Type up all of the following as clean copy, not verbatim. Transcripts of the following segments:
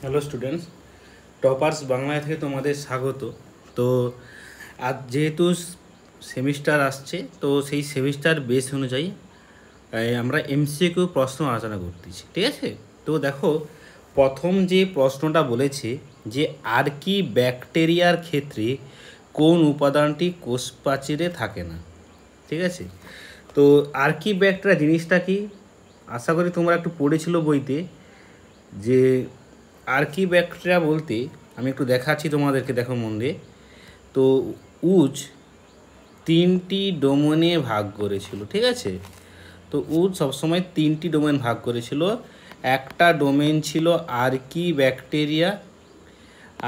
Hello students, toppers বাংলায় থেকে তোমাদের স্বাগত। তো আজ যেহেতু সেমিস্টার আসছে, তো সেই সেমিস্টার বেস অনুযায়ী আমরা এমসিকিউ প্রশ্ন আলোচনা করতেছি, ঠিক আছে? তো দেখো, প্রথম যে প্রশ্নটা বলেছে যে আর্কি ব্যাকটেরিয়ার ক্ষেত্রে কোন উপাদানটি কোষ প্রাচীরে থাকে না, ঠিক আছে? তো আর্কি ব্যাকটেরিয়া জিনিসটা কি, আশা করি তোমরা একটু পড়েছিল বইতে। যে আর্কি ব্যাকটেরিয়া বলতে আমি একটু দেখাচ্ছি তোমাদেরকে, দেখো মন দিয়ে। তো উজ তিনটি ডোমেনে ভাগ করেছিল, ঠিক আছে? তো উজ সবসময় তিনটি ডোমেন ভাগ করেছিল। একটা ডোমেন ছিল আর্কি ব্যাকটেরিয়া,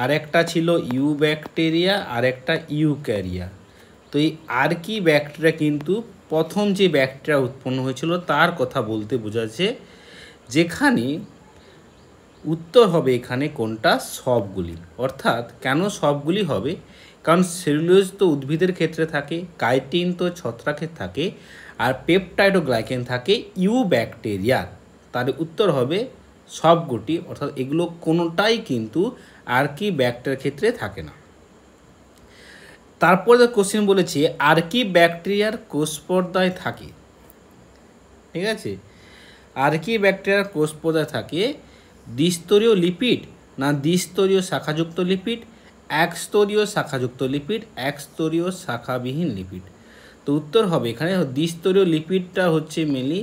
আর একটা ছিল ইউ ব্যাকটেরিয়া, আর একটা ইউক্যারিয়া। তো এই আর্কি ব্যাকটেরিয়া কিন্তু প্রথম যে ব্যাকটেরিয়া উৎপন্ন হয়েছিল তার কথা বলতে বোঝাচ্ছে, যেখানে উত্তর হবে এখানে কোনটা, সবগুলি। অর্থাৎ কেন সবগুলি হবে, কারণ সেলুলোজ তো উদ্ভিদের ক্ষেত্রে থাকে, কাইটিন তো ছত্রাকের থাকে, আর পেপটাইড ও গ্লাইকেন থাকে ইউ ব্যাকটেরিয়ার। তার উত্তর হবে সবগুটি, অর্থাৎ এগুলো কোনোটাই কিন্তু আর্কি ব্যাকটেরিয়ার ক্ষেত্রে থাকে না। তারপরে কোশ্চেন বলেছে আর্কি ব্যাকটেরিয়ার কোষ পর্দায় থাকে, ঠিক আছে? আর্কি ব্যাকটেরিয়ার কোষ পর্দায় থাকে দ্বিস্তরীয় লিপিড না দ্বিস্তরীয় শাখাযুক্ত লিপিড, একস্তরীয় শাখাযুক্ত লিপিড, একস্তরীয় শাখাবিহীন লিপিড। তো উত্তর হবে এখানে দ্বিস্তরীয় লিপিডটা হচ্ছে মেনলি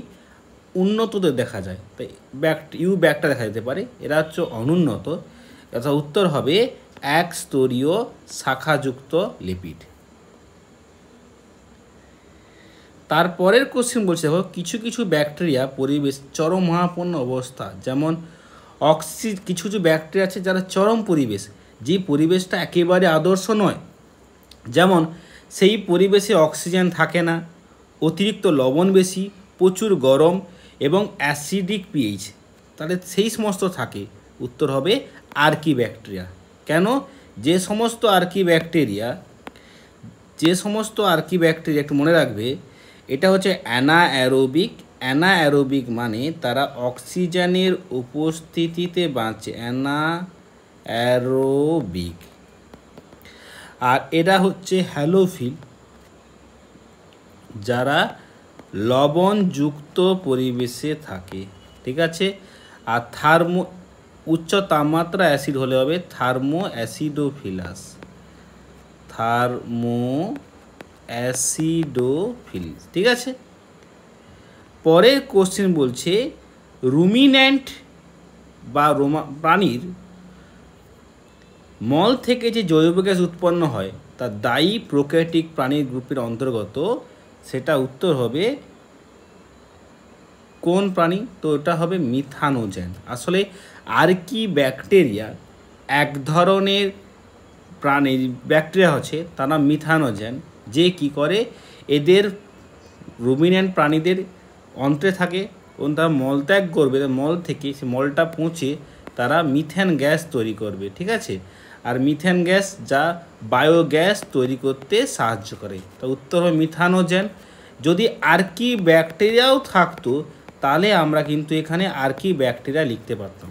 উন্নতদের দেখা যায়, তাই ইউ ব্যাকটা দেখা যেতে পারে, এরা হচ্ছে অনুন্নত। অর্থাৎ উত্তর হবে একস্তরীয় শাখাযুক্ত লিপিড। তারপরের কোশ্চেন বলছে, দেখো, কিছু কিছু ব্যাকটেরিয়া পরিবেশ চরম মহাপন্ন অবস্থা, যেমন কিছু কিছু ব্যাকটেরিয়া আছে যারা চরম পরিবেশ, যে পরিবেশটা একেবারে আদর্শ নয়, যেমন সেই পরিবেশে অক্সিজেন থাকে না, অতিরিক্ত লবণ বেশি, প্রচুর গরম এবং অ্যাসিডিক পিএইচ, তাহলে সেই সমস্ত থাকে। উত্তর হবে আর্কি ব্যাকটেরিয়া। কেন? যে সমস্ত আর্কি ব্যাকটেরিয়া একটু মনে রাখবে, এটা হচ্ছে অ্যানাঅ্যারোবিক। অ্যানাঅ্যারোবিক মানে তারা অক্সিজেনের উপস্থিতিতে বাঁচে, অ্যানাঅ্যারোবিক। আর এরা হচ্ছে হ্যালোফিল, যারা লবণযুক্ত পরিবেশে থাকে, ঠিক আছে? আর উচ্চ তাপমাত্রা অ্যাসিড হলে হবে থার্মো অ্যাসিডোফিলাস, ঠিক আছে? পরের কোশ্চেন বলছে রুমিন্যান্ট বা প্রাণীর মল থেকে যে জৈব গ্যাস উৎপন্ন হয় তা দায়ী প্রোক্যারিওটিক প্রাণীর গ্রুপের অন্তর্গত, সেটা উত্তর হবে কোন প্রাণী? তো এটা হবে মিথানোজেন। আসলে আর্কি ব্যাকটেরিয়া এক ধরনের প্রাণীর ব্যাকটেরিয়া আছে, তার নাম মিথানোজেন, যে কি করে এদের রুমিন্যান্ট প্রাণীদের অন্ত্রে থাকে এবং তারা মলত্যাগ করবে, মল থেকে সে মলটা পৌঁছে তারা মিথেন গ্যাস তৈরি করবে, ঠিক আছে? আর মিথেন গ্যাস যা বায়োগ্যাস তৈরি করতে সাহায্য করে। তো উত্তর হবে মিথানোজেন। যদি আর্কি ব্যাকটেরিয়াও থাকতো তাহলে আমরা কিন্তু এখানে আর্কি ব্যাকটেরিয়া লিখতে পারতাম।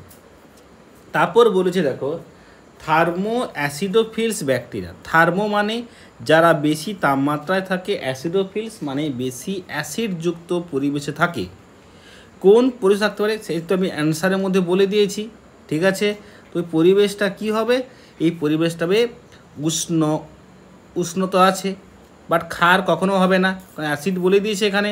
তারপর বলেছে, দেখো, থার্মো অ্যাসিডোফিলস ব্যাকটেরিয়া। থার্মো মানে যারা বেশি তাপমাত্রায় থাকে, অ্যাসিডোফিলস মানে বেশি অ্যাসিডযুক্ত পরিবেশে থাকে। কোন পরিবেশ থাকতে পারে সেই তো আমি অ্যান্সারের মধ্যে বলে দিয়েছি, ঠিক আছে? তো ওই পরিবেশটা কী হবে? এই পরিবেশটা হবে উষ্ণতা আছে, বাট ক্ষার কখনো হবে না, কারণ অ্যাসিড বলে দিয়েছে এখানে।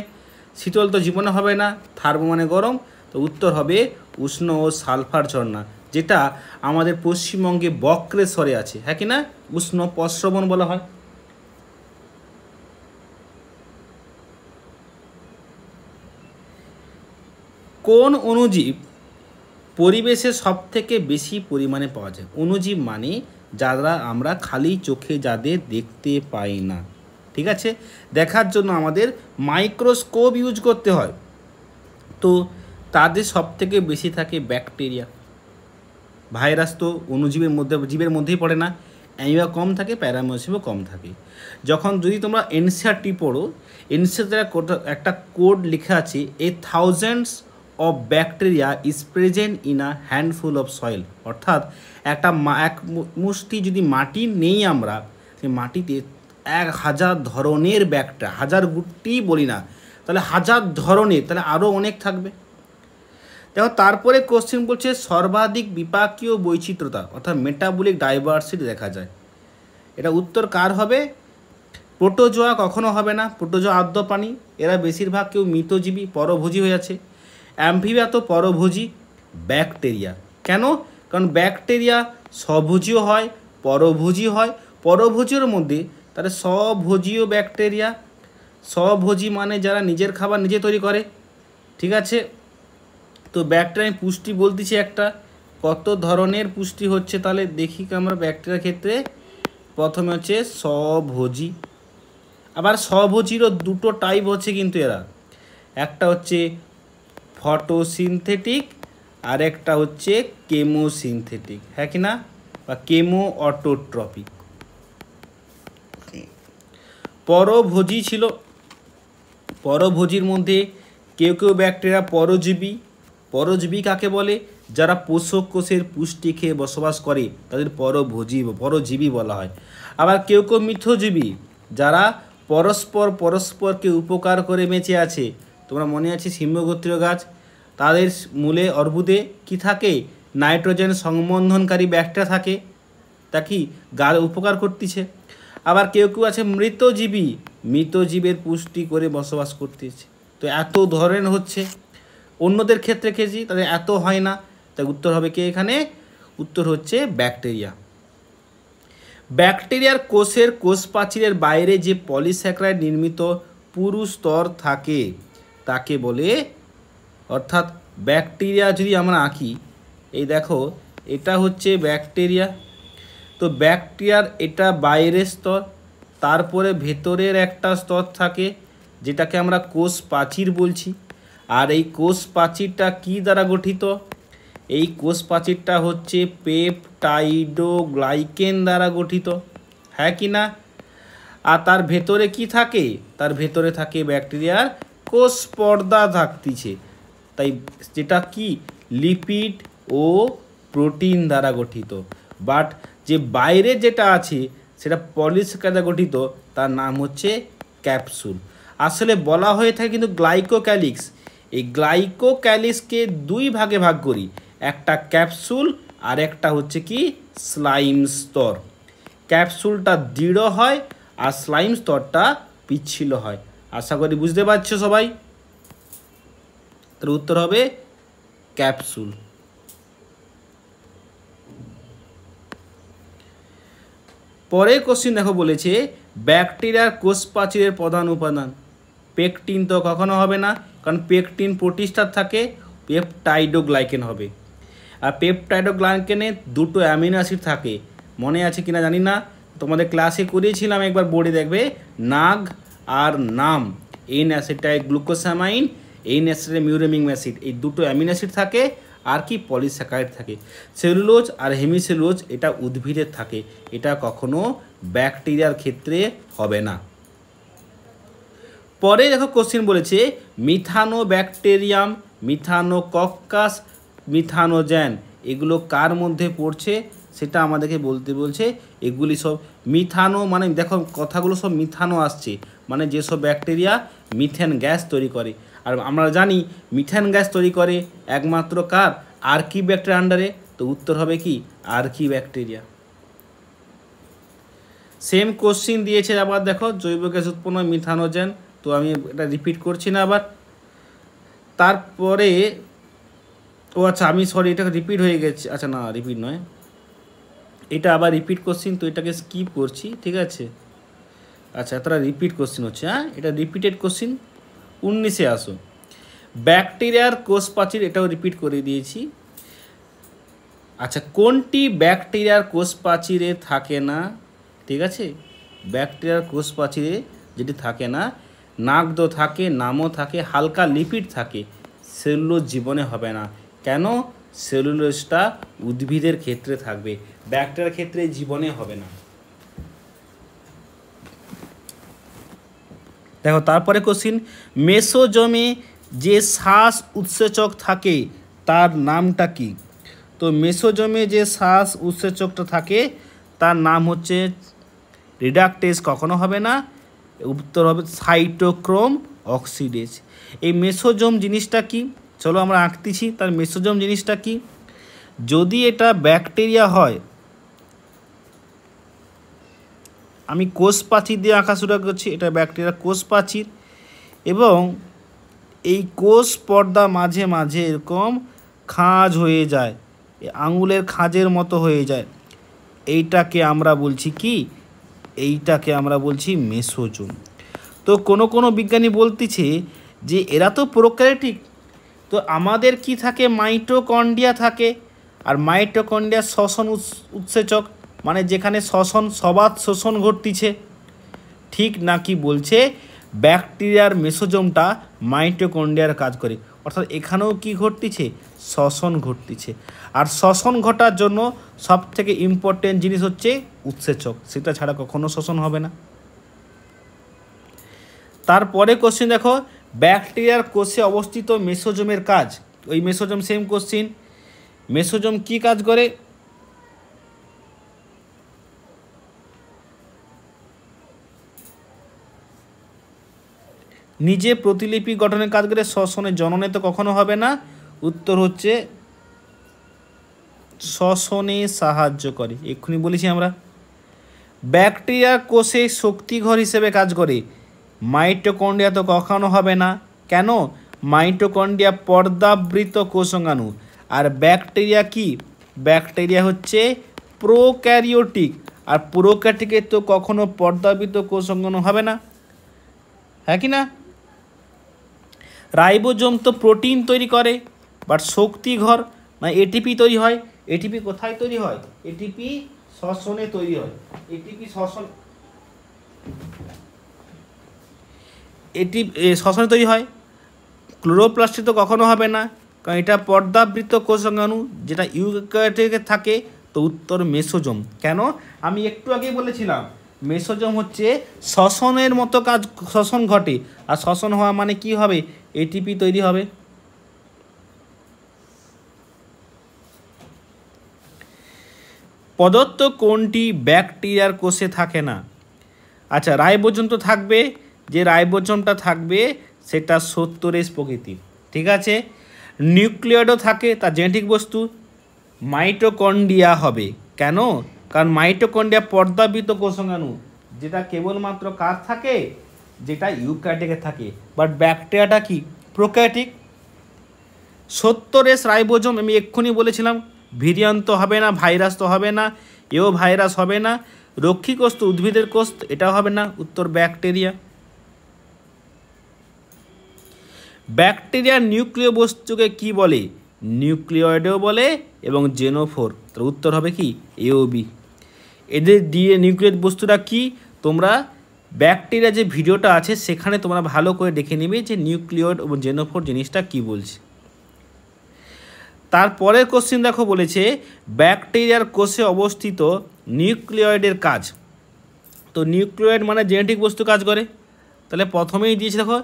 শীতল তো জীবনে হবে না, থার্মো মানে গরম। তো উত্তর হবে উষ্ণ ও সালফার ঝর্ণা, যেটা আমাদের পশ্চিমবঙ্গে বক্রেশ্বরে আছে, হ্যাঁ কি না? উষ্ণ প্রস্রবণ বলা হয়। কোন অণুজীব পরিবেশে সব থেকে বেশি পরিমাণে পাওয়া যায়? অণুজীব মানে যারা আমরা খালি চোখে যাদের দেখতে পাই না, ঠিক আছে? দেখার জন্য আমাদের মাইক্রোস্কোপ ইউজ করতে হয়। তো তাদের সব থেকে বেশি থাকে ব্যাকটেরিয়া। ভাইরাস তো জীবের মধ্যেই পড়ে না, অ্যামিবা কম থাকে, প্যারামাইসিসও কম থাকে। যদি তোমরা এনসিইআরটি পড়ো, এনসিইআরটি একটা কোড লেখা আছে, 1000 of bacteria is present in a handful of soil. অর্থাৎ এক মুষ্টি যদি মাটি নেই আমরা, সেই মাটিতে 1000 ধরনের ব্যাকটেরিয়া, 1000 গুটি বলি না, তাহলে 1000 ধরনের, তাহলে আরও অনেক থাকবে। দেখো তারপরে কোশ্চেন বলছে সর্বাধিক বিপাকীয় বৈচিত্র্যতা অর্থাৎ মেটাবলিক ডাইভার্সিটি দেখা যায়। এটা উত্তর কার হবে? প্রোটোজোয়া কখনো হবে না, প্রোটোজোয়া আদ্য প্রাণী, এরা বেশিরভাগ কেউ মৃতজীবী পরভোজী হয়ে আছে। অ্যাম্ফিবিয়া তো পরভোজী। ব্যাকটেরিয়া কেন? কারণ ব্যাকটেরিয়া স্বভোজীয় হয়, পরভোজী হয়। পরভোজীর মধ্যে তাহলে স্বভোজীয় ব্যাকটেরিয়া, স্বভোজী মানে যারা নিজের খাবার নিজে তৈরি করে, ঠিক আছে। তো ব্যাকটেরিয়া পুষ্টি বলতেছি একটা, কত ধরনের পুষ্টি হচ্ছে তাহলে দেখি আমরা ব্যাকটেরিয়ার ক্ষেত্রে। প্রথমে হচ্ছে স্বভোজী, আবার স্বভোজীরও দুটো টাইপ হচ্ছে কিন্তু এরা, একটা হচ্ছে ফটোসিনথেটিক আর একটা হচ্ছে কেমোসিনথেটিক, হ্যাঁ কি না, বা কেমো অটোট্রপিক। পরভোজী ছিল, পরভোজীর মধ্যে কেউ কেউ ব্যাকটেরিয়া পরজীবী। পরজীবী কাকে বলে? যারা পোষক কোষের পুষ্টি খেয়ে বসবাস করে তাদের পরজীবী বলা হয়। আবার কেউ কেউ মিথজীবী, যারা পরস্পরকে উপকার করে বেঁচে আছে। তোমরা মনে আছে সিম্বগোত্রীয় গাছ, তাদের মূলে অর্বুদে কি থাকে? নাইট্রোজেন সংবন্ধনকারী ব্যাকটেরিয়া থাকে, তা কি গাছ উপকার করতেছে। আবার কেউ কেউ আছে মৃতজীবী, মৃতজীবের পুষ্টি করে বসবাস করতেছে। তো এত ধরনের হচ্ছে, অন্যদের ক্ষেত্রে খেয়েছি তাদের এত হয় না, তাই উত্তর হবে কি এখানে? উত্তর হচ্ছে ব্যাকটেরিয়া। ব্যাকটেরিয়ার কোষ প্রাচীরের বাইরে যে পলিস্যাকারাইড নির্মিত পুরু স্তর থাকে তাকে বলে, অর্থাৎ ব্যাকটেরিয়া যদি আমরা আঁকি, এই দেখো এটা হচ্ছে ব্যাকটেরিয়া। তো ব্যাকটেরিয়ার এটা বাইরের স্তর, তারপরে ভেতরের একটা স্তর থাকে যেটাকে আমরা কোষ প্রাচীর বলছি। আর এই কোষ প্রাচীরটা কি দ্বারা গঠিত? এই কোষ প্রাচীরটা হচ্ছে পেপটাইডোগ্লাইকেন দ্বারা গঠিত, হ্যাঁ কি না। আর তার ভেতরে কি থাকে? তার ভেতরে থাকে ব্যাকটেরিয়ার কোষ পর্দা থাকতিছে, তাই যেটা কি লিপিড ও প্রোটিন দ্বারা গঠিত। বাট যে বাইরে যেটা আছে সেটা পলিস্যাকারাইড দ্বারা গঠিত, তার নাম হচ্ছে ক্যাপসুল। আসলে বলা হয়ে থাকে কিন্তু গ্লাইকোক্যালিক্স, এই গ্লাইকোক্যালিক্সকে দুই ভাগে ভাগ করি, একটা ক্যাপসুল আর একটা হচ্ছে কি স্লাইম স্তর। ক্যাপসুলটা দৃঢ় হয় আর স্লাইম স্তরটা পিচ্ছিল হয়। আশা করি বুঝতে পারছো সবাই। তার উত্তর হবে ক্যাপসুল। পরে কোশ্চিন দেখো বলেছে ব্যাকটেরিয়ার কোষ প্রাচীরের প্রধান উপাদান। পেকটিন তো কখনো হবে না, কারণ পেকটিন প্রোটিস্টার থাকে, পেপটাইডোগ্লাইকেন হবে। আর পেপটাইডোগ্লাইকেনে দুটো অ্যামিনো অ্যাসিড থাকে, মনে আছে কিনা জানি না, তোমাদের ক্লাসে করিয়েছিলাম একবার, বোর্ডে দেখবে নাগ আর নাম, N acetyl glucosamine, N acetyl muramic acid, এই দুটো অ্যামিনো অ্যাসিড থাকে। আর কি পলিস্যাকারাইড থাকে। সেলুলোজ আর হেমিসেলুলোজ এটা উদ্ভিদের থাকে, এটা কখনো ব্যাকটেরিয়ার ক্ষেত্রে হবে না। পরে দেখো কোশ্চেন বলেছে মিথানো ব্যাকটেরিয়াম, মিথানোকক্কাস, মিথানোজেন, এগুলো কার মধ্যে পড়ছে সেটা আমাদেরকে বলতে বলছে। এগুলি সব মিথানো, মানে দেখো কথাগুলো সব মিথানো আসছে, মানে যেসব ব্যাকটেরিয়া মিথেন গ্যাস তৈরি করে। আর আমরা জানি মিথেন গ্যাস তৈরি করে একমাত্র কার? আর্কি ব্যাকটেরিয়া আন্ডারে। তো উত্তর হবে কি আর্কি ব্যাকটেরিয়া। সেম কোশ্চিন দিয়েছে আবার দেখো, জৈব গ্যাস উৎপন্ন মিথানোজেন, তো আমি এটা রিপিট করছি না আবার। তারপরে ও আচ্ছা আমি সরি, এটা রিপিট হয়ে গেছে, আচ্ছা না রিপিট নয়, এটা আবার রিপিট কোশ্চিন, তো এটাকে স্কিপ করছি, ঠিক আছে। আচ্ছা এতটা রিপিট কোশ্চিন হচ্ছে, হ্যাঁ এটা রিপিটেড কোশ্চিন। 19-এ আসো, ব্যাকটেরিয়ার কোষ প্রাচীর, এটাও রিপিট করে দিয়েছি। আচ্ছা কোনটি ব্যাকটেরিয়ার কোষ প্রাচীরে থাকে না? ঠিক আছে, ব্যাকটেরিয়ার কোষ প্রাচীরে যেটি থাকে না, নাগদ থাকে, নামও থাকে, হালকা লিপিড থাকে, সেলুলোজ জীবনে হবে না। কেন? সেলুলোজটা উদ্ভিদের ক্ষেত্রে থাকবে, ব্যাকটেরিয়ার ক্ষেত্রে জীবনে হবে না। দেখো তারপরে কোশ্চিন মেসোজোমে যে শ্বাস উৎসেচক থাকে তার নামটা কি? তো মেসোজোমে যে শ্বাস উৎসেচকটা থাকে তার নাম হচ্ছে রিডাকটেজ, কখনো হবে না, উত্তর হবে সাইটোক্রোম অক্সিডেজ। এই মেসোজোম জিনিসটা কি, চলো আমরা আঁকতেছি তার মেসোজোম জিনিসটা কি। যদি এটা ব্যাকটেরিয়া হয়, আমি কোষ প্রাচীর দিয়ে আঁকা শুরু করছি, এটা ব্যাকটেরিয়া কোষ প্রাচীর, এবং এই কোষ পর্দা মাঝে মাঝে এরকম খাঁজ হয়ে যায়, আঙুলের খাঁজের মতো হয়ে যায়, এইটাকে আমরা বলছি কি, এইটাকে আমরা বলছি মেসোজোম। তো কোনো বিজ্ঞানী বলতেছে যে এরা তো প্রোক্যারিওটিক, তো আমাদের কি থাকে, মাইটোকন্ড্রিয়া থাকে, আর মাইটোকন্ড্রিয়া শ্বসন উৎসেচক, মানে যেখানে সবাত শোষণ ঘটতিছে, ঠিক নাকি বলছে ব্যাকটেরিয়ার মেসোজোমটা মাইটোকন্ড্রিয়ার কাজ করে, অর্থাৎ এখানেও কি ঘটতিছে, শ্বসন ঘটতিছে। আর শ্বসন ঘটার জন্য সবথেকে ইম্পর্টেন্ট জিনিস হচ্ছে উৎসেচক, সেটা ছাড়া কখনো শ্বসন হবে না। তারপরে কোশ্চেন দেখো, ব্যাকটেরিয়ার কোষে অবস্থিত মেসোজোমের কাজ। ওই মেসোজোম, সেম কোশ্চিন, মেসোজোম কি কাজ করে? নিজে প্রতিলিপি গঠনের কাজ করে, শ্বসনে জননে তো কখনো হবে না, উত্তর হচ্ছে শ্বসনে সাহায্য করে, এক্ষুনি বলেছি আমরা। ব্যাকটেরিয়ার কোষে শক্তিঘর হিসেবে কাজ করে, মাইটোকন্ড্রিয়া তো কখনো হবে না, কেন? মাইটোকন্ড্রিয়া পর্দাবৃত কোষাণু, আর ব্যাকটেরিয়া কি, ব্যাকটেরিয়া হচ্ছে প্রোক্যারিওটিক, আর প্রোক্যারিওটিকে তো কখনো পর্দাবৃত কোষাণু হবে না, হ্যাঁ কি না? রাইবোজোম তো প্রোটিন তৈরি করে, বাট শক্তিঘর মানে এটিপি তৈরি হয়। এটিপি কোথায় তৈরি হয়? এটিপি শ্বসনে তৈরি হয়। শ্বসনে তৈরি হয়। ক্লোরোপ্লাস্টে তো কখনো হবে না, কারণ এটা পর্দাবৃত কোষাণু, যেটা ইউক্যারিওটে থাকে, তো উত্তর মেসোজোম। কেন? আমি একটু আগেই বলেছিলাম মেসোজোম হচ্ছে শ্বসনের মতো কাজ, শ্বসন ঘটে, আর শ্বসন হওয়া মানে কি হবে, এটিপি তৈরি হবে। পদার্থ কোনটি ব্যাকটেরিয়ার কোষে থাকে না? আচ্ছা, রাইবোজোম তো থাকবে, যে রাইবোজোমটা থাকবে সেটা 70S প্রকৃতির, ঠিক আছে। নিউক্লিয়েডও থাকে, তার জেনেটিক বস্তু। মাইটোকন্ড্রিয়া হবে, কেন? কারণ মাইটোকন্ড্রিয়া পর্দাবৃত কোষাণু, যেটা কেবলমাত্র কার থাকে, যেটা ইউক্যারিওটে থাকে, বাট ব্যাকটেরিয়াটা কি, প্রোক্যারিওটিক। 70S রাইবোজোম, আমি এক্ষুনি বলেছিলাম, ভিরিয়ান তো হবে না, ভাইরাস তো হবে না, এও ভাইরাস হবে না, রক্ষী কোষ তো উদ্ভিদের কোষ, এটাও হবে না, উত্তর ব্যাকটেরিয়া। ব্যাকটেরিয়ার নিউক্লিয় বস্তুকে কি বলে? নিউক্লিয়েডও বলে এবং জেনোফোর, তার উত্তর হবে কি, এ ও বি। এদের দিয়ে নিউক্লিয়েড বস্তুটা কি, তোমরা ব্যাকটেরিয়া যে ভিডিওটা আছে সেখানে তোমরা ভালো করে দেখে নেবে যে নিউক্লিয়েড এবং জেনোফোর জিনিসটা কি বলছে। তারপরের কোশ্চেন দেখো, বলেছে ব্যাকটেরিয়ার কোষে অবস্থিত নিউক্লিয়েডের কাজ। তো নিউক্লিয়েড মানে জেনেটিক বস্তু কাজ করে, তাহলে প্রথমেই দিয়েছে দেখো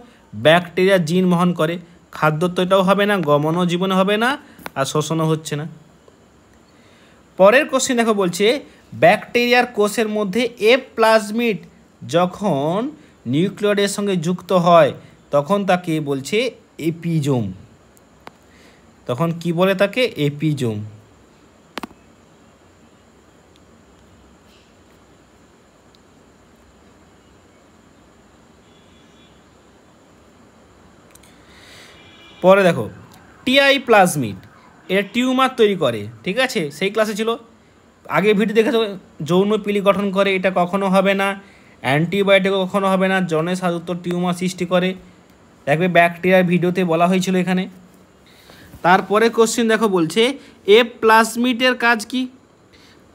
ব্যাকটেরিয়া জিন বহন করে, খাদ্য তো এটাও হবে না, গমনও জীবনে হবে না, আর শোষণও হচ্ছে না। পরের কোশ্চেন দেখো, বলছে ব্যাকটেরিয়ার কোষের মধ্যে এ প্লাজমিড যখন নিউক্লিয়েডের সঙ্গে যুক্ত হয় তখন তাকে বলছে এপিজোম। তখন কি বলে তাকে? এপিজোম। পরে দেখো টিআই প্লাজমিড, এটা টিউমার তৈরি করে, ঠিক আছে, সেই ক্লাসে ছিল, আগে ভিডিও দেখেছো, যৌন পিলি গঠন করে, এটা কখনো হবে না, অ্যান্টিবায়োটিক কখনো হবে না, জনের সাধারণত টিউমার সৃষ্টি করে, দেখবে ব্যাকটেরিয়ার ভিডিওতে বলা হয়েছিল এখানে। তারপরে কোশ্চেন দেখো, বলছে এ প্লাজমিডের কাজ কি?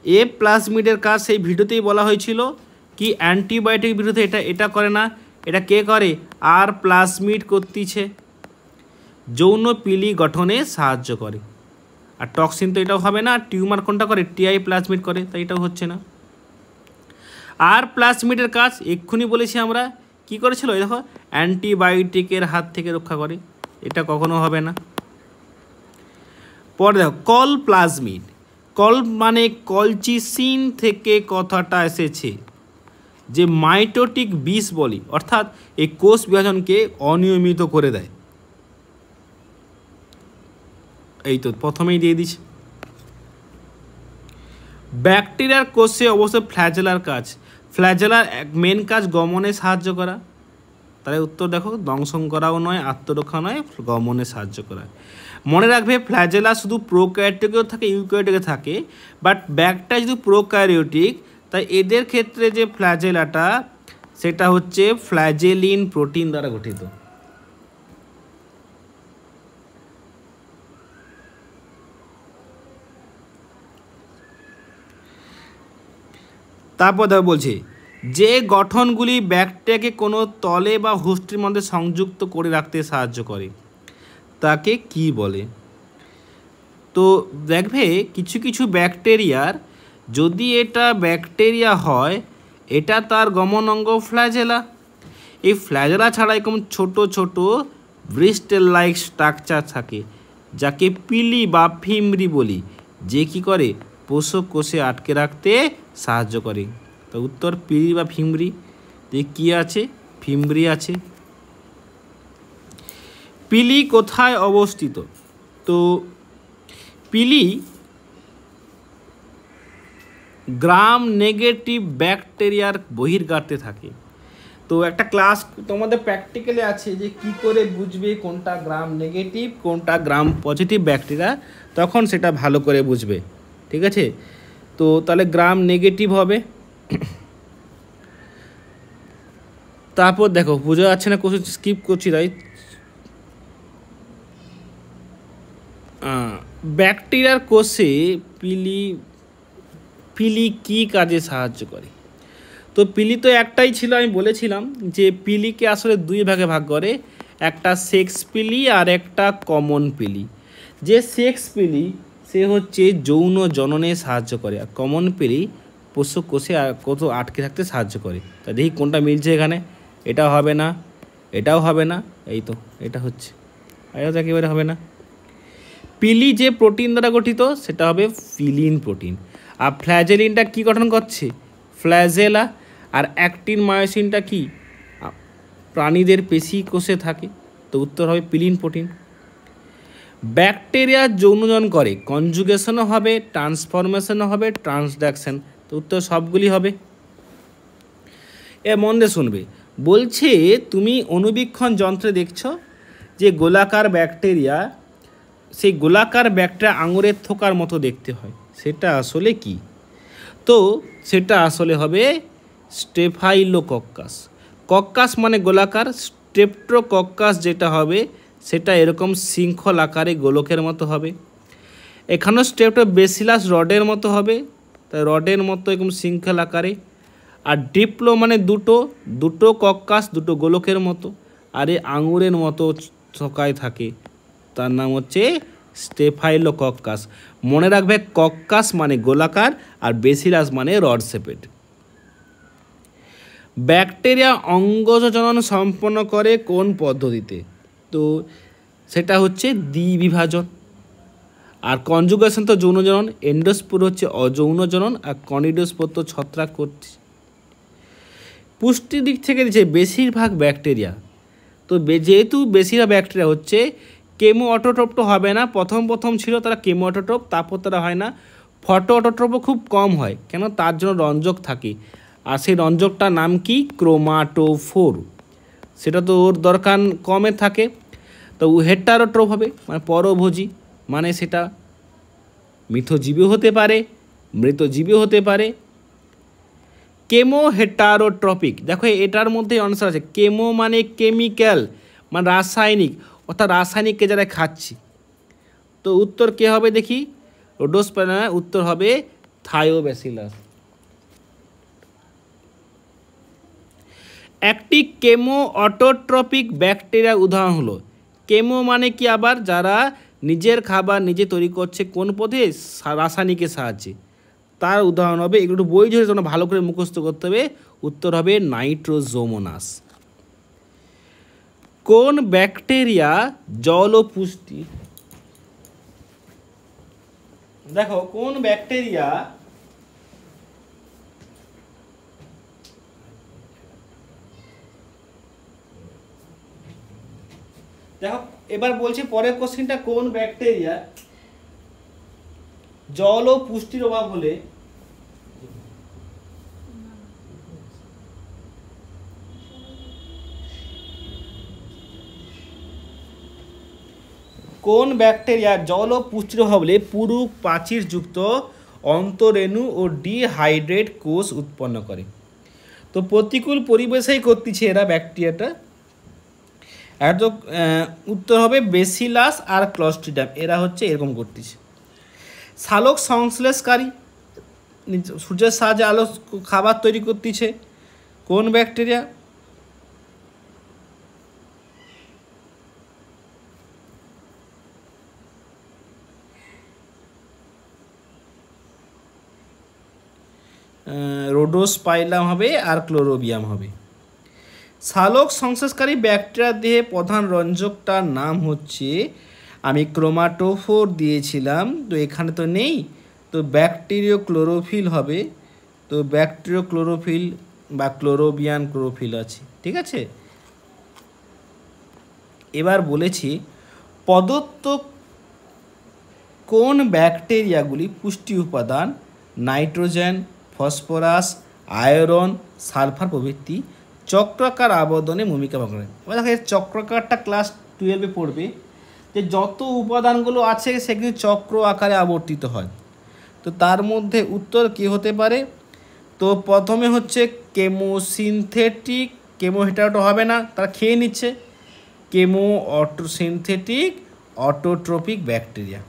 এ প্লাজমিডের কাজ সেই ভিডিওতেই বলা হয়েছিল কি, অ্যান্টিবায়োটিক বিরুদ্ধে এটা করে না, এটা কে করে? আর প্লাজমিড করতেছে, যৌন পিলি গঠনে সাহায্য করে। আর টক্সিন তো এটাও হবে না, টিউমার কোনটা করে? টিআই প্লাজমিড করে, তাই এটাও হচ্ছে না। আর প্লাজমিডের কাজ এক্ষুনি বলেছি আমরা, কি করেছিল, এই দেখো অ্যান্টিবায়োটিকের হাত থেকে রক্ষা করে, এটা কখনো হবে না। পরে দেখো কল প্লাজমিড, কল মানে কলচিসিন থেকে কথাটা এসেছে, যে মাইটোটিক বিষ বলি, অর্থাৎ এই কোষ বিভাজনকে অনিয়মিত করে দেয়। এই তো প্রথমেই দিয়ে দিচ্ছি। ব্যাকটেরিয়ার কোষে অবশ্যই ফ্ল্যাজেলার কাজ, ফ্ল্যাজেলার মেন কাজ গমনে সাহায্য করা। তাহলে উত্তর দেখো দংশন করাও নয়, আত্মরক্ষা নয়, গমনে সাহায্য করা। মনে রাখবে ফ্ল্যাজেলা শুধু প্রোক্যারিওটিকেও থাকে, ইউক্যারিওটিকে থাকে, বাট ব্যাকটা যদি প্রোক্যারিওটিক, তাই এদের ক্ষেত্রে যে ফ্ল্যাজেলাটা সেটা হচ্ছে ফ্ল্যাজেলিন প্রোটিন দ্বারা গঠিত। তারপর দেখো বলছে যে গঠনগুলি ব্যাকটেরিয়াকে কোনো তলে বা হোস্টের মধ্যে সংযুক্ত করে রাখতে সাহায্য করে তাকে কি বলে? তো দেখবে কিছু কিছু ব্যাকটেরিয়ার, যদি এটা ব্যাকটেরিয়া হয়, এটা তার গমন অঙ্গ ফ্ল্যাজেলা। এই ফ্ল্যাজেলা ছাড়া এরকম ছোট ছোট ব্রিস্টেল লাইক স্ট্রাকচার থাকে, যাকে পিলি বা ফিমরি বলি, যে কি করে পোষক কোষে আটকে রাখতে সাহায্য করে। তো উত্তর পিলি বা ফিমরি। কি আছে? ফিমরি আছে। পিলি কোথায় অবস্থিত? তো পিলি গ্রাম নেগেটিভ ব্যাকটেরিয়ার বহির্গাতে থাকে। তো একটা ক্লাস তোমাদের প্র্যাকটিক্যালি আছে যে কি করে বুঝবে কোনটা গ্রাম নেগেটিভ কোনটা গ্রাম পজিটিভ ব্যাকটেরিয়া, তখন সেটা ভালো করে বুঝবে। ঠিক আছে, তো তাহলে গ্রাম নেগেটিভ হবে। তারপর দেখো বোঝা যাচ্ছে না, কোশ্চেন স্কিপ করছি তাই। ব্যাকটেরিয়ার কোষে পিলি কি কাজে সাহায্য করে? তো পিলি তো একটাই ছিল, আমি বলেছিলাম যে পিলিকে আসলে দুই ভাগে ভাগ করে, একটা সেক্স পিলি আর একটা কমন পিলি। যে সেক্স পিলি সে হচ্ছে যৌন জননে সাহায্য করে, আর কমন পিলি পোষক কোষে কত আটকে থাকতে সাহায্য করে। তা দেখি কোনটা মিলছে এখানে। এটাও হবে না, এটাও হবে না, এই তো এটা হচ্ছে, এটা তো একেবারে হবে না। পিলি যে প্রোটিন দ্বারা গঠিত সেটা হবে ফিলিন প্রোটিন। আর ফ্ল্যাজেলিনটা কি গঠন করছে? ফ্ল্যাজেলা। আর অ্যাক্টিন মায়োসিনটা কি প্রাণীদের পেশি কোষে থাকে, তো উত্তর হবে পিলিন প্রোটিন। ব্যাকটেরিয়া যৌনজন করে, কনজুগেশনও হবে, ট্রান্সফরমেশনও হবে, ট্রান্সডাকশন, তো উত্তর সবগুলি হবে। এ মন দিয়ে শুনবে, বলছে তুমি অনুবীক্ষণ যন্ত্রে দেখছো যে গোলাকার ব্যাকটেরিয়া, সেই গোলাকার ব্যাকটেরিয়া আঙুরের থোকার মতো দেখতে হয়, সেটা আসলে কি? তো সেটা আসলে হবে স্টেফাইলোকক্কাস। কক্কাস মানে গোলাকার, স্ট্রেপ্টোকক্কাস যেটা হবে সেটা এরকম শৃঙ্খল আকারে গোলকের মতো হবে। এখানেও স্ট্রেপ্টোব্যাসিলাস রডের মতো হবে, তাই রডের মতো এরকম শৃঙ্খল আকারে। আর ডিপ্লো মানে দুটো, দুটো কক্কাস দুটো গোলকের মতো, আর এই আঙুরের মতো থকায় থাকে, তার নাম হচ্ছে স্টেফাইলোকক্কাস। মনে রাখবে কক্কাস মানে গোলাকার আর বেসিলাস মানে রড শেপেড। ব্যাকটেরিয়া অঙ্গজনন সম্পন্ন করে কোন পদ্ধতিতে? তো সেটা হচ্ছে দ্বিবিভাজন। আর কনজুগেশন তো যৌনজনন, এন্ডোস্পোর হচ্ছে অযৌনজনন, আর কনিডোস্পোর তো ছত্রাক করছে। পুষ্টির দিক থেকে যে বেশিরভাগ ব্যাকটেরিয়া, তো যেহেতু বেশিরভাগ ব্যাকটেরিয়া হচ্ছে কেমো অটোট্রপ তো হবে না, প্রথম ছিল তারা কেমো অটোট্রপ, তারপর তারা হয় না। ফটো অটোট্রপও খুব কম হয়, কেন? তার জন্য রঞ্জক থাকে, আর সেই রঞ্জকটার নাম কি? ক্রোমাটোফোর। সেটা তো ওর দরকার কমে থাকে। তো হেটারোট্রপ হবে, মানে পরভোজী, মানে সেটা মিথজীবী হতে পারে, মৃতজীবী হতে পারে। কেমো হেটারোট্রপিক, দেখো এটার মধ্যে আনসার আছে। কেমো মানে কেমিক্যাল, মানে রাসায়নিক, অর্থাৎ রাসায়নিককে যারা খাচ্ছি। তো উত্তর কে হবে দেখি? রোডোস্পাইরাম, উত্তর হবে থায়োব্যাসিলাস। একটি কেমো অটোট্রপিক ব্যাকটেরিয়ার উদাহরণ হলো, কেমো মানে কি আবার? যারা নিজের খাবার নিজে তৈরি করছে, কোন পথে? রাসায়নিকের সাহায্যে, তার উদাহরণ হবে। এগুলো বই ধরে তোমরা ভালো করে মুখস্থ করতে হবে। উত্তর হবে নাইট্রোজোমোনাস। কোন ব্যাকটেরিয়া জল ও পুষ্টি, দেখো কোন ব্যাকটেরিয়া দেখো এবার বলছি পরের কোশ্চেনটা, কোন ব্যাকটেরিয়া জল ও পুষ্টির অভাব হলে কোন ব্যাকটেরিয়া জল ও পুষ্টির অভাব হলে পুরু প্রাচীরযুক্ত অন্তরেণু ও ডিহাইড্রেট কোষ উৎপন্ন করে। তো প্রতিকূল পরিবেশেই করতেছে এরা ব্যাকটেরিয়াটা। এত উত্তর হবে বেসিলাস আর ক্লস্ট্রিডিয়াম, এরা হচ্ছে এরকম করতেছে। সালোক সংশ্লেষকারী, সূর্যের সাহায্যে আলো খাবার তৈরি করতেছে, কোন ব্যাকটেরিয়া? রোডোস্পাইলাম হবে আর ক্লোরোবিয়াম হবে। সালোক সংশ্লেষকারী ব্যাকটেরিয়ার দেহে প্রধান রঞ্জকটার নাম হচ্ছে, আমি ক্রোমাটোফোর দিয়েছিলাম, তো এখানে তো নেই, তো ব্যাকটেরিয় ক্লোরোফিল হবে। তো ব্যাকটেরিয় ক্লোরোফিল বা ক্লোরোবিয়ান ক্লোরোফিল আছে, ঠিক আছে। এবার বলেছি প্রদত্ত কোন ব্যাকটেরিয়াগুলি পুষ্টি উপাদান নাইট্রোজেন, ফসফরাস, আয়রন, সালফার প্রভৃতি চক্রাকার আবর্তনে ভূমিকা পালন করে। এবার দেখো চক্রাকারটা ক্লাস 12-এ পড়বে, যে যত উপাদানগুলো আছে সেগুলি চক্র আকারে আবর্তিত হয়। তো তার মধ্যে উত্তর কী হতে পারে? তো প্রথমে হচ্ছে কেমোসিনথেটিক, কেমোহেটারোটো হবে না, তারা খেয়ে নিচ্ছে, কেমো অটোসিনথেটিক অটোট্রপিক ব্যাকটেরিয়া।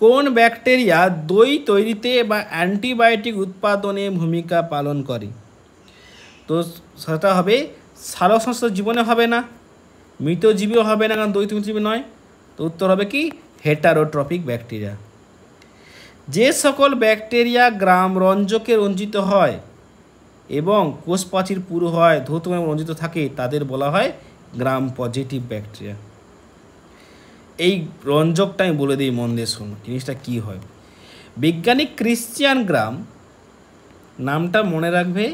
কোন ব্যাকটেরিয়া দই তৈরিতে বা অ্যান্টিবায়োটিক উৎপাদনে ভূমিকা পালন করে? তো সেটা হবে সালোক সংশ্লেষ জীবনে হবে না, মৃতজীবীও হবে না, কারণ দই তো মৃতজীবী নয়। তো উত্তর হবে কি হেটারোট্রপিক ব্যাকটেরিয়া। যে সকল ব্যাকটেরিয়া গ্রাম রঞ্জকে রঞ্জিত হয় এবং কোষ প্রাচীর পুরো হয়, ধৌতভাবে রঞ্জিত থাকে, তাদের বলা হয় গ্রাম পজিটিভ ব্যাকটেরিয়া। এই রঞ্জকটা আমি বলে দিই, মন দিয়ে শোনো জিনিসটা কী হয়। বিজ্ঞানী ক্রিশ্চিয়ান গ্রাম, নামটা মনে রাখবে,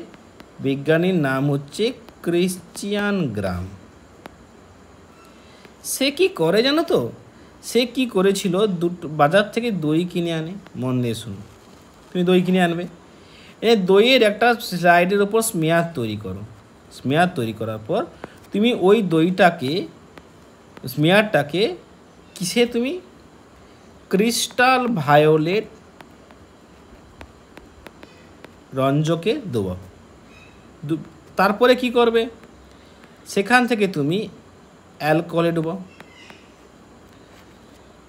বিজ্ঞানীর নাম হচ্ছে ক্রিশ্চিয়ান গ্রাম। সে কি করে জানো তো? সে কি করেছিল, বাজার থেকে দই কিনে আনে, মন দিয়ে শুনো, তুমি দই কিনে আনবে, দইয়ের একটা স্লাইডের ওপর স্মেয়ার তৈরি করো। স্মেয়ার তৈরি করার পর তুমি ওই দইটাকে, স্মেয়ারটাকে কিসে তুমি ক্রিস্টাল ভায়োলেট রঞ্জকে দেবো। তারপরে কি করবে, সেখান থেকে তুমি অ্যালকোহলে দেবো।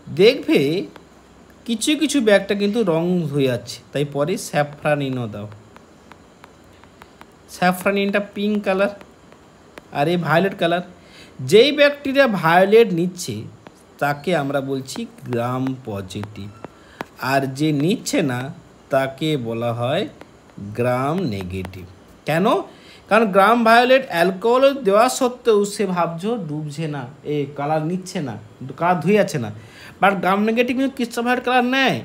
দেখবে কিছু কিছু ব্যাগটা কিন্তু রং হয়ে যাচ্ছে, তাই পরে স্যাফরানিনও দাও। স্যাফরানিনটা পিঙ্ক কালার আর এই ভায়োলেট কালার। যেই ব্যাকটেরিয়া ভায়োলেট নিচ্ছে তাকে আমরা বলছি গ্রাম পজিটিভ, আর যে নিচ্ছে না তাকে বলা হয় গ্রাম নেগেটিভ। কেন? কারণ গ্রাম ভায়োলেট অ্যালকোহল দেওয়া সত্ত্বেও সে ভাবছো ডুবছে না, এ কালার নিচ্ছে না, কালার ধুয়ে যাচ্ছে না, বাট গ্রাম নেগেটিভ কিন্তু ক্রিস্টাল ভায়োলেট কালার নেয়।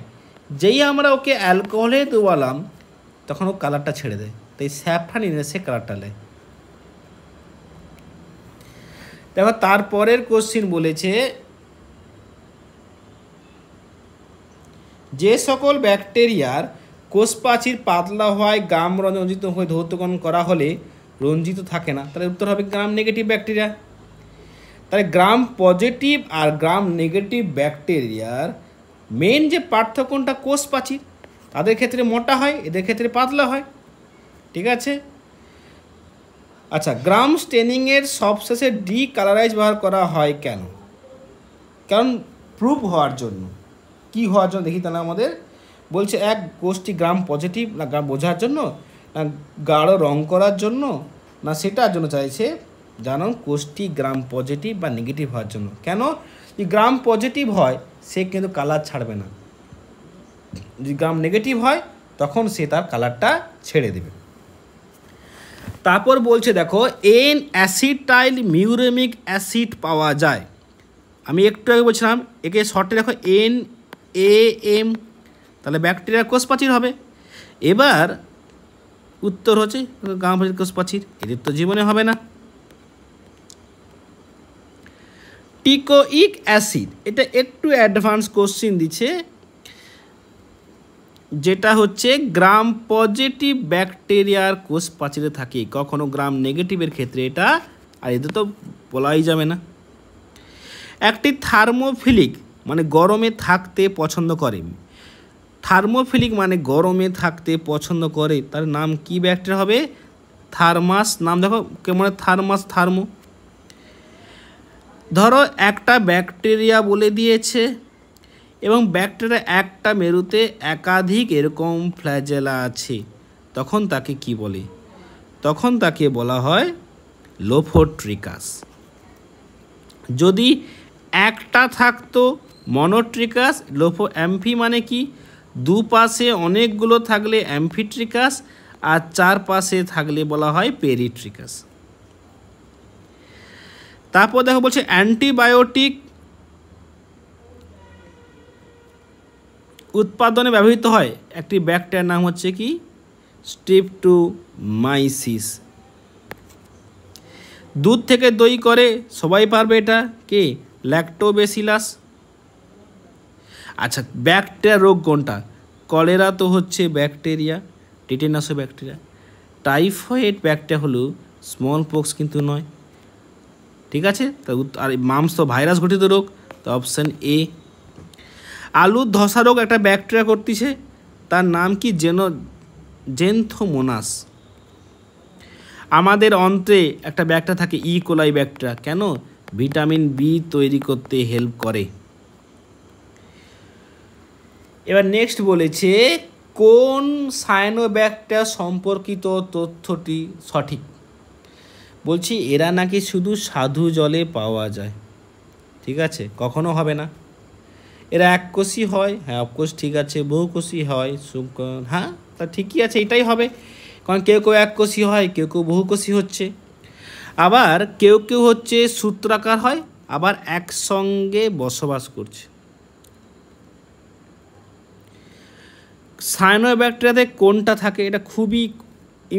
যেই আমরা ওকে অ্যালকোহলে দেওয়ালাম তখন ও কালারটা ছেড়ে দেয়, তাই স্যাফরানিনে সে কালারটা নেয়। দেখো তারপরের কোশ্চিন বলেছে, যে সকল ব্যাকটেরিয়ার কোষ প্রাচীর পাতলা হয়, গ্রাম রঞ্জিত হয়ে ধৌতকরণ করা হলে রঞ্জিত থাকে না, তাহলে উত্তর হবে গ্রাম নেগেটিভ ব্যাকটেরিয়া। তাহলে গ্রাম পজিটিভ আর গ্রাম নেগেটিভ ব্যাকটেরিয়ার মেন যে পার্থক্যটা কোষ প্রাচীর, তাদের ক্ষেত্রে মোটা হয়, এদের ক্ষেত্রে পাতলা হয়, ঠিক আছে। আচ্ছা, গ্রাম স্টেনিংয়ের সবশেষে ডি কালারাইজ ব্যবহার করা হয় কেন? কারণ প্রুভ হওয়ার জন্য। কি হওয়ার জন্য দেখি তাহলে আমাদের বলছে, এক কোষটি গ্রাম পজিটিভ না গ্রাম বোঝার জন্য, না গাঢ় রং করার জন্য, না সেটার জন্য চাইছে জানো কোষটি গ্রাম পজিটিভ বা নেগেটিভ হওয়ার জন্য। কেন? যদি গ্রাম পজিটিভ হয় সে কিন্তু কালার ছাড়বে না, যদি গ্রাম নেগেটিভ হয় তখন সে তার কালারটা ছেড়ে দেবে। তারপর বলছে দেখো এন অ্যাসিটাইল মিউরেমিক অ্যাসিড পাওয়া যায়। আমি একটু আগে বলছিলাম একে শর্টে দেখো NaM, তাহলে ব্যাকটেরিয়ার কোষ প্রাচীর হবে। এবার উত্তর হচ্ছে গামা প্রজাতির কোষ প্রাচীর, এদের তো জীবনে হবে না। টিকোইক অ্যাসিড, এটা একটু অ্যাডভান্স কোশ্চিন দিচ্ছে, যেটা হচ্ছে গ্রাম পজিটিভ ব্যাকটেরিয়ার কোষ প্রাচীরে থাকে, কখনো গ্রাম নেগেটিভের ক্ষেত্রে এটা, আর এদের তো বলাই যাবে না। একটি থার্মোফিলিক মানে গরমে থাকতে পছন্দ করে, থার্মোফিলিক মানে গরমে থাকতে পছন্দ করে, তার নাম কি ব্যাকটেরিয়া হবে? থার্মাস। নাম দেখো কেমন, থার্মাস, থার্মো। ধরো একটা ব্যাকটেরিয়া বলে দিয়েছে এবং ব্যাকটেরিয়া একটা মেরুতে একাধিক এরকম ফ্ল্যাজেলা আছে, তখন তাকে কি বলে? তখন তাকে বলা হয় লোফোট্রিকাস। যদি একটা থাকতো মনোট্রিকাস, অ্যাম্ফি মানে কি? দুপাশে অনেকগুলো থাকলে অ্যাম্ফিট্রিকাস, আর চারপাশে থাকলে বলা হয় পেরিট্রিকাস। তারপর দেখো বলছে অ্যান্টিবায়োটিক উৎপাদনে ব্যবহৃত হয় একটি ব্যাকটেরিয়ার নাম হচ্ছে কি? স্ট্রেপ্টোমাইসিস। দুধ থেকে দই করে, সবাই পারবে এটা, কে? ল্যাক্টোবেসিলাস। আচ্ছা, ব্যাকটেরিয়া রোগ কোনটা? কলেরা তো হচ্ছে ব্যাকটেরিয়া, টিটেনাসও ব্যাকটেরিয়া। টাইফয়েড ব্যাকটেরিয়া হলো স্মল পক্স কিন্তু নয়, ঠিক আছে? আর মামস তো ভাইরাস ঘটিত রোগ, তো অপশান এ। আলুর ধসা রোগ একটা ব্যাকটেরিয়া করতেছে, তার নাম কি? জেন্থোমোনাস। আমাদের অন্ত্রে একটা ব্যাকটেরিয়া থাকে ইকোলাই ব্যাকটেরিয়া, কেন? ভিটামিন বি তৈরি করতে হেল্প করে। এবার নেক্সট বলেছে কোন সায়ানোব্যাকটেরিয়া সম্পর্কিত তথ্যটি সঠিক? বলছি এরা নাকি শুধু সাধু জলে পাওয়া যায়, ঠিক আছে, কখনো হবে না। এরা এককোষী হয়, হ্যাঁ অফকোর্স ঠিক আছে। বহুকোষী হয়, হ্যাঁ তা ঠিকই আছে, এটাই হবে, কারণ কেউ কেউ এককোষী হয়, কেউ কেউ বহুকোষী হচ্ছে, আবার কেউ কেউ হচ্ছে সূত্রাকার হয়, আবার একসঙ্গে বসবাস করছে। সায়ানোব্যাকটেরিয়াতে কোনটা থাকে? এটা খুবই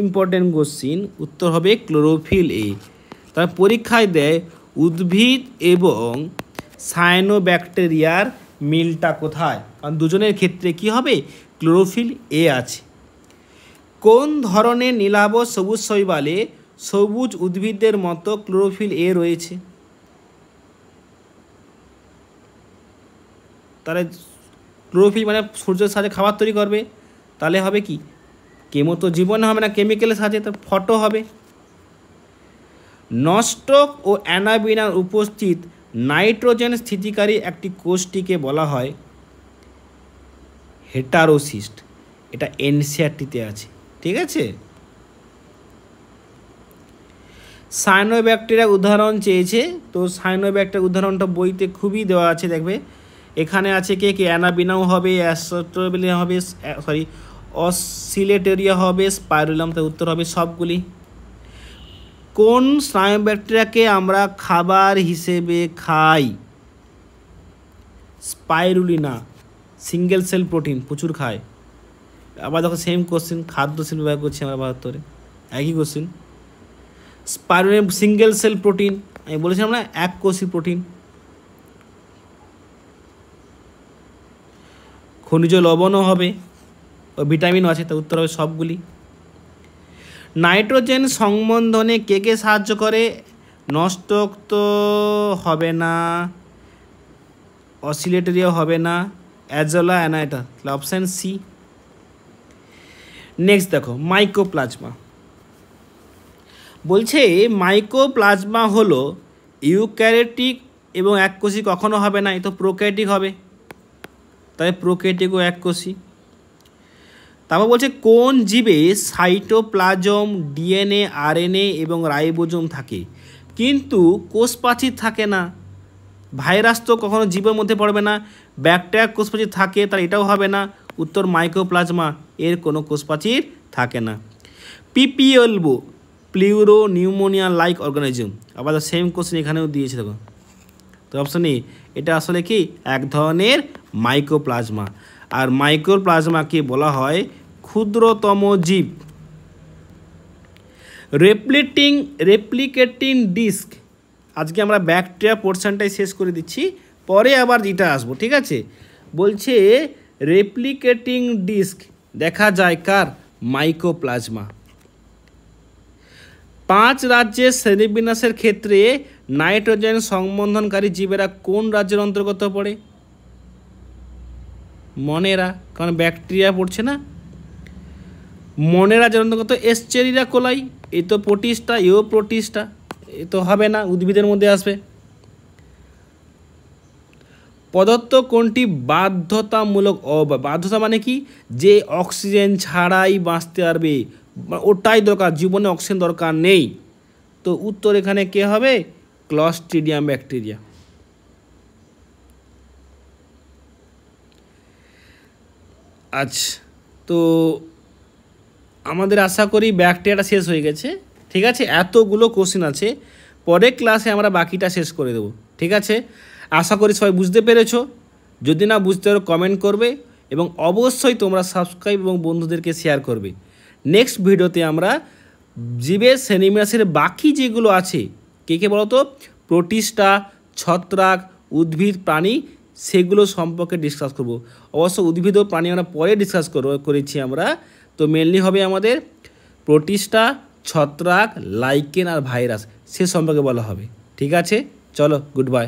ইম্পর্টেন্ট কোশ্চিন, উত্তর হবে ক্লোরোফিল এ। তার পরীক্ষায় দেয় উদ্ভিদ এবং সায়ানোব্যাকটেরিয়ার মিলটা কোথায়, কারণ দুজনের ক্ষেত্রে কি হবে? ক্লোরোফিল এ আছে। কোন ধরনের নীলাভ সবুজ শৈবালে সবুজ উদ্ভিদের মতো ক্লোরোফিল এ রয়েছে? তাহলে ক্লোরোফিল মানে সূর্যের সাহায্যে খাবার তৈরি করবে, তাহলে হবে কি? কেমো তো জীবনে হবে না, কেমিক্যালের সাহায্যে তো ফটো হবে। নস্টক ও অ্যানাবিনার উপস্থিত নাইট্রোজেন স্থিতিকারী একটি কোষটিকে বলা হয় হেটারোসিস্ট। এটা এনসিইআরটিতে আছে, ঠিক আছে। সায়ানোব্যাকটেরিয়ার উদাহরণ চেয়েছে, তো সায়ানোব্যাকটেরিয়ার উদাহরণটা বইতে খুবই দেওয়া আছে, দেখবে এখানে আছে কে কে? অ্যানাবিনাও হবে, অ্যাস্ট্রোবেলিয়া হবে, অসিলেটেরিয়া হবে, স্পাইরুলাম, তার উত্তর হবে সবগুলি। কোন সায়ানোব্যাকটেরিয়াকে আমরা খাবার হিসেবে খাই? স্পাইরুলিনা, সিঙ্গেল সেল প্রোটিন প্রচুর খায়। আবার দেখো সেম কোশ্চেন, খাদ্য শিল্প ব্যবহার করছি আমরা 72-এ, একই কোশ্চেন। স্পাইরুলিন সিঙ্গেল সেল প্রোটিন, আমি বলেছিলাম না এককোষী প্রোটিন। খনিজ লবণও হবে, ও ভিটামিনও আছে, তার উত্তর হবে সবগুলি। নাইট্রোজেন সংবন্ধনে কে কে সাহায্য করে? নস্টক তো হবে না, অসিলেটরিও হবে না, অ্যাজোলা অ্যানাইটা, তাহলে অপশান সি। নেক্সট দেখো মাইকোপ্লাজমা। বলছে মাইকোপ্লাজমা হলো ইউক্যারিওটিক এবং এককোষী কখনো হবে না, এ তো প্রোক্যারিওটিক হবে, তাই প্রোক্যারিওটিক ও এককোষী। তারপর বলছে কোন জীবে সাইটোপ্লাজম, ডিএনএ, আরএনএ এবং রাইবোজোম থাকে কিন্তু কোষ প্রাচীর থাকে না? ভাইরাস তো কখনো জীবের মধ্যে পড়বে না, ব্যাকটেরিয়া কোষ প্রাচীর থাকে, তার এটাও হবে না, উত্তর মাইকোপ্লাজমা, এর কোনো কোষ প্রাচীর থাকে না। পিপিএলবো প্লিউরো নিউমোনিয়া লাইক অর্গানিজম। আবার সেম কোশ্চেন এখানেও দিয়েছে দেখো। তো অপশন এ, এটা আসলে কি এক ধরনের মাইক্রোপ্লাজমা। আর মাইক্রোপ্লাজমাকে বলা হয় ক্ষুদ্রতম জীব। রেপ্লিকেটিং ডিস্ক, আজকে আমরা ব্যাকটেরিয়া পোর্শনটাই শেষ করে দিচ্ছি, পরে আবার যেটা আসবো, ঠিক আছে। বলছে রেপ্লিকেটিং ডিস্ক দেখা যায় কার? মাইক্রোপ্লাজমা। 5 রাজ্যের শ্রেণীবিন্যাসের ক্ষেত্রে নাইট্রোজেন সংবন্ধনকারী জীবেরা কোন রাজ্যের অন্তর্গত পড়ে? মনেরা, কারণ ব্যাকটেরিয়া পড়ছে না। মনেরা রাজ্যের অন্তর্গত এসচেরিয়া কোলাই, এ তো প্রোটিস্টা, এও প্রোটিস্টা, এ তো হবে না, উদ্ভিদের মধ্যে আসবে। পদার্থ কোনটি বাধ্যতামূলক? বাধ্যতা মানে কি? যে অক্সিজেন ছাড়াই বাঁচতে পারবে, ওটাই দরকার, জীবনে অক্সিজেন দরকার নেই। তো উত্তর এখানে কে হবে? Clostridium bacteria. আচ্ছা, তো আমাদের আশা করি ব্যাকটেরিয়াটা শেষ হয়ে গেছে, ঠিক আছে। এতগুলো কোশ্চেন আছে, পরের ক্লাসে আমরা বাকিটা শেষ করে দেবো, ঠিক আছে। আশা করি সবাই বুঝতে পেরেছো। যদি না বুঝতে পারো কমেন্ট করবে, এবং অবশ্যই তোমরা সাবস্ক্রাইব এবং বন্ধুদেরকে শেয়ার করবে। নেক্সট ভিডিওতে আমরা জীবের শ্রেণীবিন্যাসের বাকি যেগুলো আছে, কে বলো তো? প্রোটিস্টা, ছত্রাক, উদ্ভিদ, প্রাণী, সেগুলো সম্পর্কে ডিসকাস করব। অবশ্য উদ্ভিদ ও প্রাণী আমরা পরে ডিসকাস করেছি আমরা। তো মেনলি হবে আমাদের প্রোটিস্টা, ছত্রাক, লাইকেন আর ভাইরাস, সে সম্পর্কে বলা হবে, ঠিক আছে। চলো, গুড বাই।